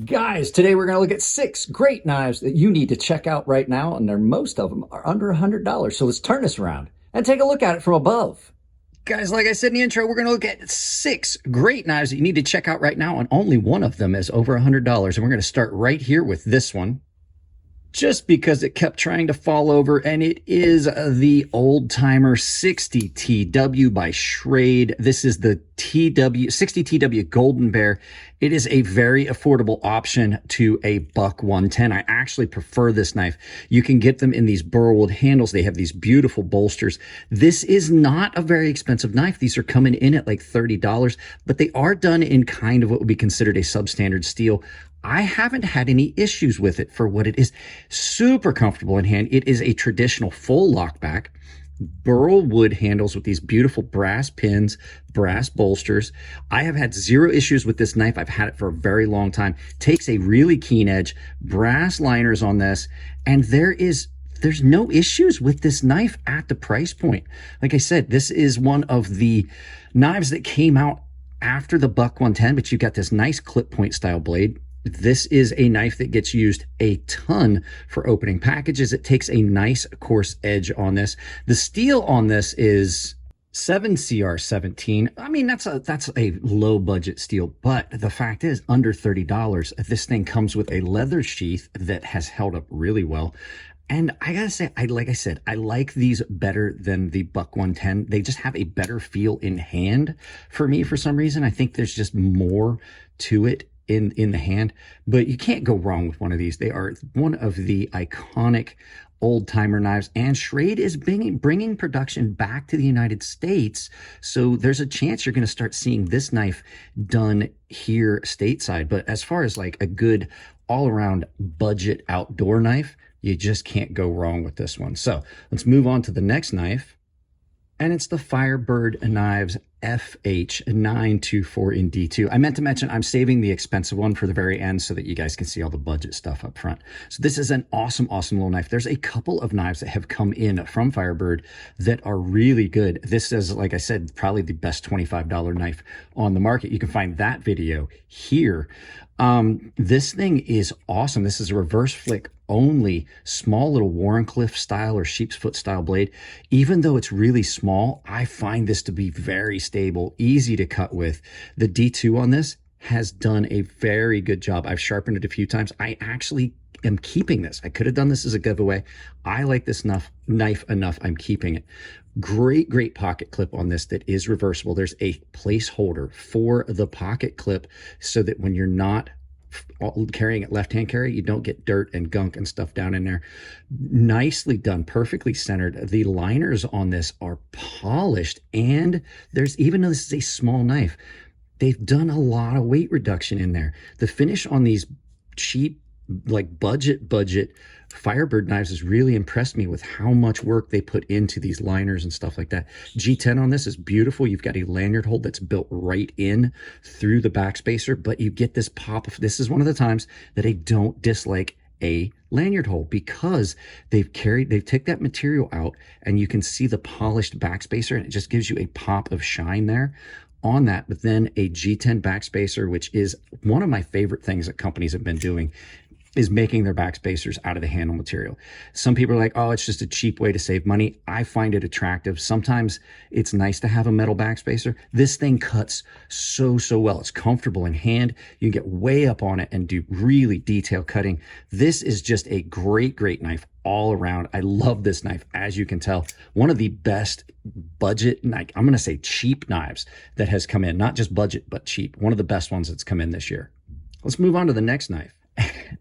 Guys, today we're going to look at 6 great knives that you need to check out right now, and most of them are under $100. So let's turn this around and take a look at it from above. Guys, like I said in the intro, we're going to look at 6 great knives that you need to check out right now, and only one of them is over $100. And we're going to start right here with this one, just because it kept trying to fall over, and it is the Old Timer 60 TW by Schrade. This is the 60 TW Golden Bear. It is a very affordable option to a $110. I actually prefer this knife. You can get them in these burlwood handles. They have these beautiful bolsters. This is not a very expensive knife. These are coming in at like $30, but they are done in kind of what would be considered a substandard steel. I haven't had any issues with it for what it is. Super comfortable in hand. It is a traditional full lockback, burl wood handles with these beautiful brass pins, brass bolsters. I have had 0 issues with this knife. I've had it for a very long time. Takes a really keen edge, brass liners on this, and there's no issues with this knife at the price point. Like I said, this is one of the knives that came out after the $110, but you got this nice clip point style blade. This is a knife that gets used a ton for opening packages. It takes a nice coarse edge on this. The steel on this is 7CR17. I mean, that's a low budget steel, but the fact is under $30. This thing comes with a leather sheath that has held up really well. And I gotta say, like I said, I like these better than the $110. They just have a better feel in hand for me for some reason. I think there's just more to it in the hand, but you can't go wrong with one of these. They are one of the iconic old timer knives, and Schrade is bringing production back to the United States. So there's a chance you're going to start seeing this knife done here stateside. But as far as like a good all around budget outdoor knife, you just can't go wrong with this one. So let's move on to the next knife. And it's the Firebird Knives FH924 in D2. I meant to mention I'm saving the expensive one for the very end so that you guys can see all the budget stuff up front. So this is an awesome, awesome little knife. There's a couple of knives that have come in from Firebird that are really good. This is, like I said, probably the best $25 knife on the market. You can find that video here. This thing is awesome. This is a reverse flick only small little Warrenclyffe style or sheep's foot style blade. Even though it's really small, I find this to be very stable, easy to cut with. The D2 on this has done a very good job. I've sharpened it a few times. I actually am keeping this. I could have done this as a giveaway. I like this knife enough. I'm keeping it. Great pocket clip on this that is reversible. There's a placeholder for the pocket clip so that when you're not carrying it left-hand carry, you don't get dirt and gunk and stuff down in there. Nicely done, perfectly centered. The liners on this are polished, and even though this is a small knife, they've done a lot of weight reduction in there. The finish on these cheap, like budget Firebird knives has really impressed me with how much work they put into these liners and stuff like that. G10 on this is beautiful. You've got a lanyard hole that's built right in through the backspacer, but you get this pop. This is one of the times that I don't dislike a lanyard hole, because they've taken that material out and you can see the polished backspacer, and it just gives you a pop of shine there on that. But then a G10 backspacer, which is one of my favorite things that companies have been doing, is making their backspacers out of the handle material. Some people are like, oh, it's just a cheap way to save money. I find it attractive. Sometimes it's nice to have a metal backspacer. This thing cuts so well. It's comfortable in hand. You can get way up on it and do really detailed cutting. This is just a great knife all around. I love this knife. As you can tell, one of the best budget, I'm going to say cheap knives that has come in. Not just budget, but cheap. One of the best ones that's come in this year. Let's move on to the next knife.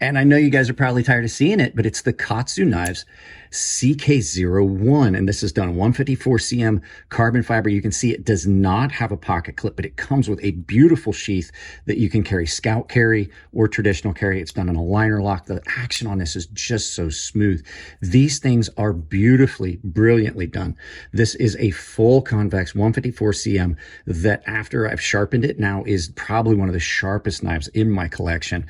And I know you guys are probably tired of seeing it, but it's the KATSU knives CK01, and this is done 154 cm carbon fiber. You can see it does not have a pocket clip, but it comes with a beautiful sheath that you can carry scout carry or traditional carry. It's done in a liner lock. The action on this is just so smooth. These things are beautifully, brilliantly done. This is a full convex 154 cm that, after I've sharpened it, now is probably one of the sharpest knives in my collection.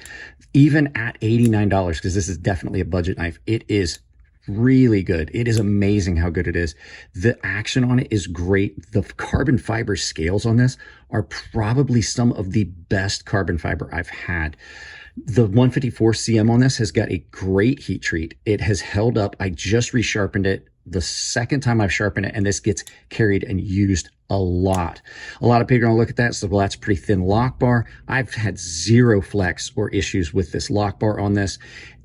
Even at $89, because this is definitely a budget knife, it is Really good. It is amazing how good it is. The action on it is great. The carbon fiber scales on this are probably some of the best carbon fiber I've had. The 154 cm on this has got a great heat treat. It has held up. I just resharpened it the second time I've sharpened it, and this gets carried and used a lot. A lot of people are going to look at that and say, well, that's a pretty thin lock bar. I've had zero flex or issues with this lock bar on this,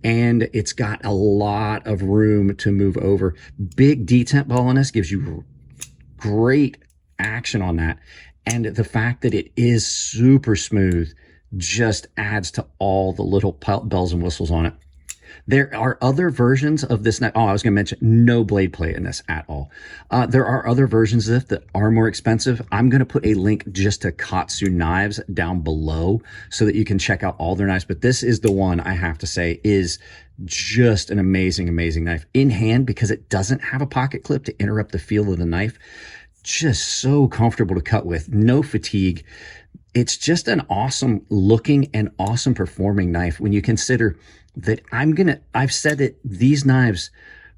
and it's got a lot of room to move over. Big detent ball on this gives you great action on that. And the fact that it is super smooth just adds to all the little bells and whistles on it. There are other versions of this knife. Oh, I was going to mention no blade play in this at all. There are other versions of it that are more expensive. I'm going to put a link just to KATSU knives down below so that you can check out all their knives. But this is the one I have to say is just an amazing, amazing knife. In hand, because it doesn't have a pocket clip to interrupt the feel of the knife. Just so comfortable to cut with. No fatigue. It's just an awesome looking and awesome performing knife when you consider that I've said that these knives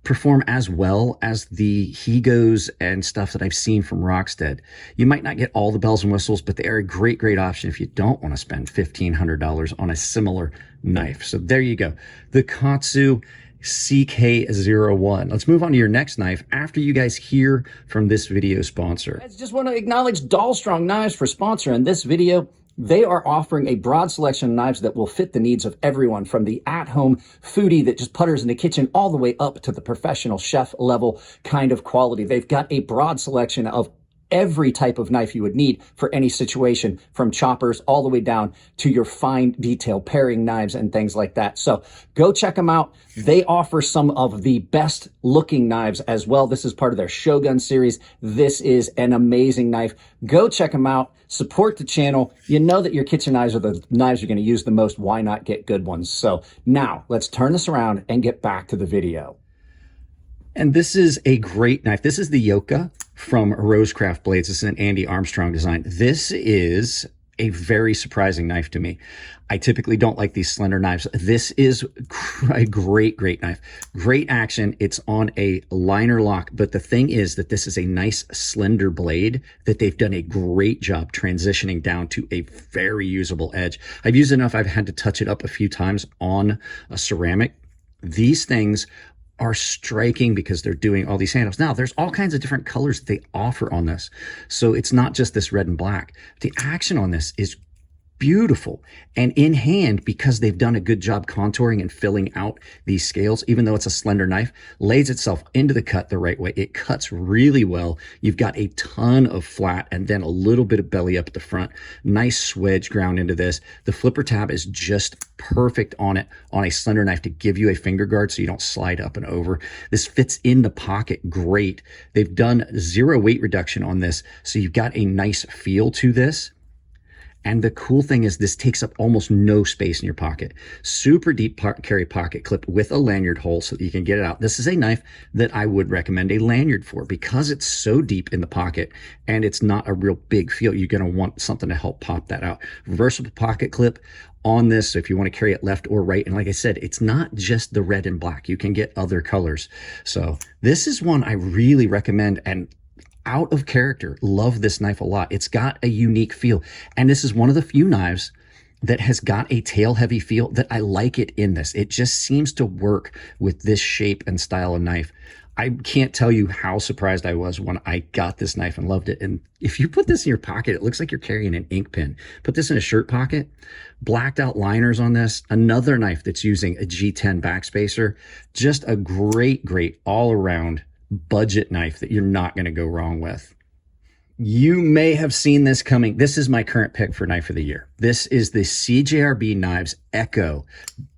perform as well as the Higos and stuff that I've seen from Rockstead. You might not get all the bells and whistles, but they are a great, great option if you don't want to spend $1,500 on a similar knife. So there you go. The KATSU CK01. Let's move on to your next knife after you guys hear from this video sponsor. I just want to acknowledge Dollstrong Knives for sponsoring this video. They are offering a broad selection of knives that will fit the needs of everyone, from the at-home foodie that just putters in the kitchen all the way up to the professional chef level kind of quality. They've got a broad selection of every type of knife you would need for any situation, from choppers all the way down to your fine detail paring knives and things like that. So go check them out. They offer some of the best looking knives as well. This is part of their Shogun series. This is an amazing knife. Go check them out. Support the channel. You know that your kitchen knives are the knives you're going to use the most. Why not get good ones? So now let's turn this around and get back to the video. And this is a great knife. This is the Yoka from Rosecraft Blades. This is an Andy Armstrong design. This is a very surprising knife to me. I typically don't like these slender knives. This is a great, great knife. Great action. It's on a liner lock, but the thing is that this is a nice slender blade that they've done a great job transitioning down to a very usable edge. I've used it enough. I've had to touch it up a few times on a ceramic. These things are striking because they're doing all these handles. Now, there's all kinds of different colors that they offer on this. So it's not just this red and black. The action on this is beautiful. And in hand, because they've done a good job contouring and filling out these scales, even though it's a slender knife, lays itself into the cut the right way. It cuts really well. You've got a ton of flat and then a little bit of belly up at the front. Nice swedge ground into this. The flipper tab is just perfect on it on a slender knife to give you a finger guard so you don't slide up and over. This fits in the pocket great. They've done zero weight reduction on this, so you've got a nice feel to this. And the cool thing is this takes up almost no space in your pocket. Super deep carry pocket clip with a lanyard hole so that you can get it out. This is a knife that I would recommend a lanyard for because it's so deep in the pocket and it's not a real big feel. You're going to want something to help pop that out. Reversible pocket clip on this, so if you want to carry it left or right. And like I said, it's not just the red and black. You can get other colors. So this is one I really recommend, and out of character. Love this knife a lot. It's got a unique feel. And this is one of the few knives that has got a tail heavy feel that I like it in this. It just seems to work with this shape and style of knife. I can't tell you how surprised I was when I got this knife and loved it. And if you put this in your pocket, it looks like you're carrying an ink pen. Put this in a shirt pocket, blacked out liners on this. Another knife that's using a G10 backspacer. Just a great, great all around budget knife that you're not going to go wrong with. You may have seen this coming. This is my current pick for knife of the year. This is the CJRB Knives Echo,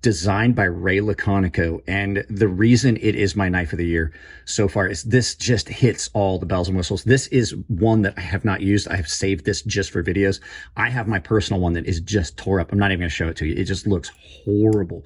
designed by Ray Laconico. And the reason it is my knife of the year so far is this just hits all the bells and whistles. This is one that I have not used. I have saved this just for videos. I have my personal one that is just tore up. I'm not even going to show it to you. It just looks horrible.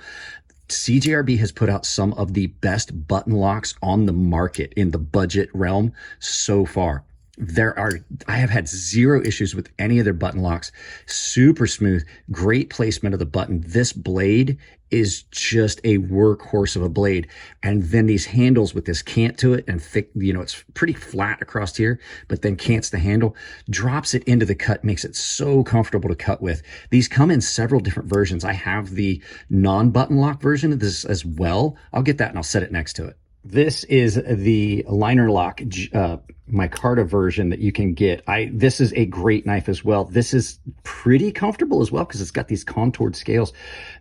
CJRB has put out some of the best button locks on the market in the budget realm so far. I have had zero issues with any of their button locks. Super smooth, great placement of the button. This blade is just a workhorse of a blade. And then these handles with this cant to it and thick, it's pretty flat across here, but then cants the handle, drops it into the cut, makes it so comfortable to cut with. These come in several different versions. I have the non-button lock version of this as well. I'll get that and I'll set it next to it. This is the liner lock micarta version that you can get. This is a great knife as well. This is pretty comfortable as well because it's got these contoured scales.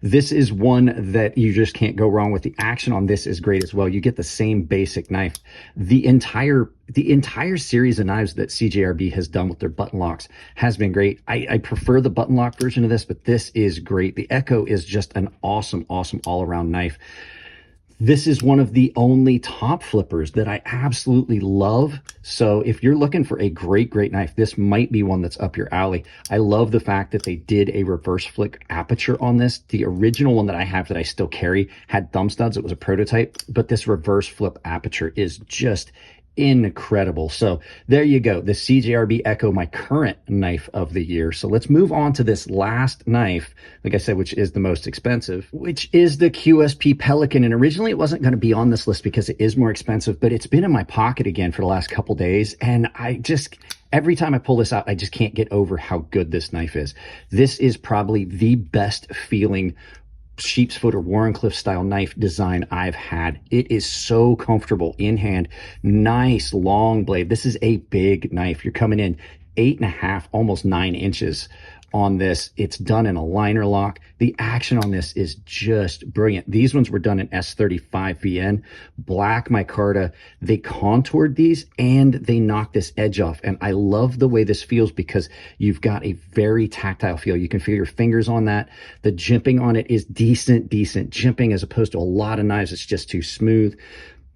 This is one that you just can't go wrong with. The action on this is great as well. You get the same basic knife. The entire series of knives that CJRB has done with their button locks has been great. I prefer the button lock version of this, but this is great. The Echo is just an awesome all-around knife. This is one of the only top flippers that I absolutely love. So if you're looking for a great knife, this might be one that's up your alley. I love the fact that they did a reverse flick aperture on this. The original one that I have that I still carry had thumb studs. It was a prototype, but this reverse flip aperture is just incredible. So there you go, the CJRB Echo, my current knife of the year. So let's move on to this last knife, like I said, which is the most expensive, which is the QSP Pelican. And originally it wasn't going to be on this list because it is more expensive, but it's been in my pocket again for the last couple days, and every time I pull this out, I just can't get over how good this knife is. This is probably the best feeling sheep's foot or Warrenclyffe style knife design I've had. It is so comfortable in hand. Nice long blade. This is a big knife. You're coming in 8.5, almost 9 inches on this. It's done in a liner lock. The action on this is just brilliant. These ones were done in S35 VN, black micarta. They contoured these and they knocked this edge off. And I love the way this feels because you've got a very tactile feel. You can feel your fingers on that. The jimping on it is decent jimping as opposed to a lot of knives. It's just too smooth.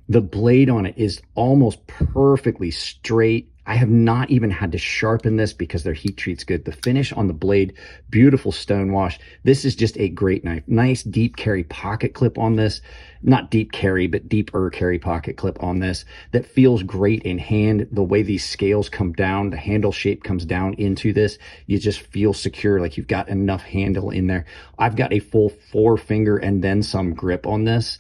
The blade on it is almost perfectly straight. I have not even had to sharpen this because their heat treat's good. The finish on the blade, beautiful stone wash. This is just a great knife. Nice deep carry pocket clip on this. Not deep carry, but deeper carry pocket clip on this. That feels great in hand. The way these scales come down, the handle shape comes down into this. You just feel secure, like you've got enough handle in there. I've got a full 4-finger and then some grip on this.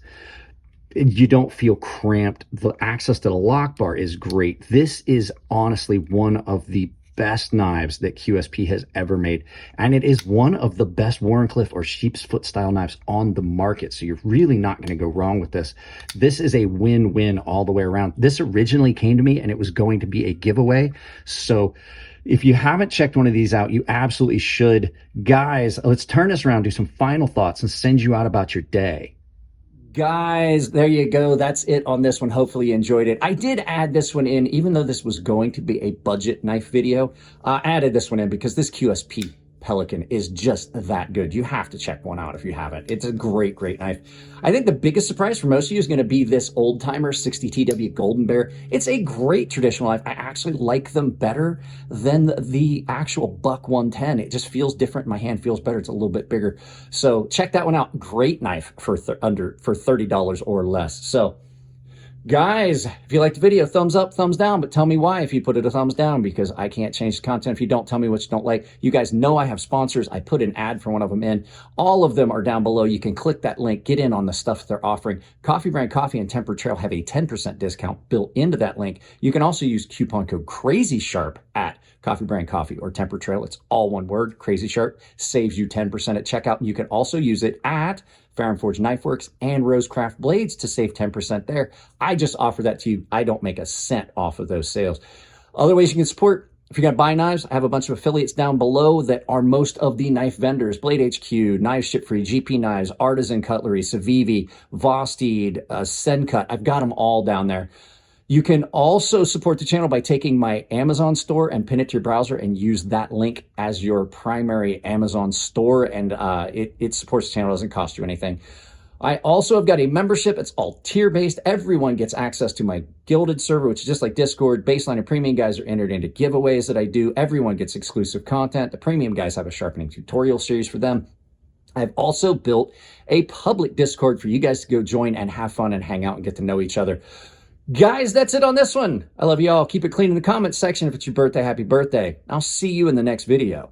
You don't feel cramped. The access to the lock bar is great. This is honestly one of the best knives that QSP has ever made. And it is one of the best Warrenclyffe or sheep's foot style knives on the market. So you're really not going to go wrong with this. This is a win-win all the way around. This originally came to me and it was going to be a giveaway. So if you haven't checked one of these out, you absolutely should. Guys, let's turn this around, do some final thoughts, and send you out about your day. Guys, there you go. That's it on this one. Hopefully you enjoyed it. I did add this one in, even though this was going to be a budget knife video. I added this one in because this QSP Pelican is just that good. You have to check one out if you haven't. It's a great knife. I think the biggest surprise for most of you is going to be this old timer 60TW Golden Bear. It's a great traditional knife. I actually like them better than the actual Buck 110. It just feels different. My hand feels better. It's a little bit bigger. So check that one out. Great knife for $30 or less. So guys, if you liked the video, thumbs up, thumbs down, but tell me why if you put it a thumbs down, because I can't change the content if you don't tell me what you don't like. You guys know I have sponsors. I put an ad for one of them in. All of them are down below. You can click that link, get in on the stuff they're offering. Coffee Brand Coffee and Temper Trail have a 10% discount built into that link. You can also use coupon code CrazySharp at Coffee Brand Coffee or Temper Trail. It's all one word. Crazy Sharp saves you 10% at checkout. You can also use it at Fair & Forge Knife Works and Rosecraft Blades to save 10% there. I just offer that to you. I don't make a cent off of those sales. Other ways you can support: if you're going to buy knives, I have a bunch of affiliates down below that are most of the knife vendors: Blade HQ, Knives Ship Free, GP Knives, Artisan Cutlery, Civivi, Vosteed, Sencut. I've got them all down there. You can also support the channel by taking my Amazon store and pin it to your browser and use that link as your primary Amazon store, and it supports the channel. It doesn't cost you anything. I also have got a membership. It's all tier-based. Everyone gets access to my Gilded server, which is just like Discord. Baseline and Premium guys are entered into giveaways that I do. Everyone gets exclusive content. The Premium guys have a sharpening tutorial series for them. I've also built a public Discord for you guys to go join and have fun and hang out and get to know each other. Guys, that's it on this one. I love you all. Keep it clean in the comments section if it's your birthday. Happy birthday. I'll see you in the next video.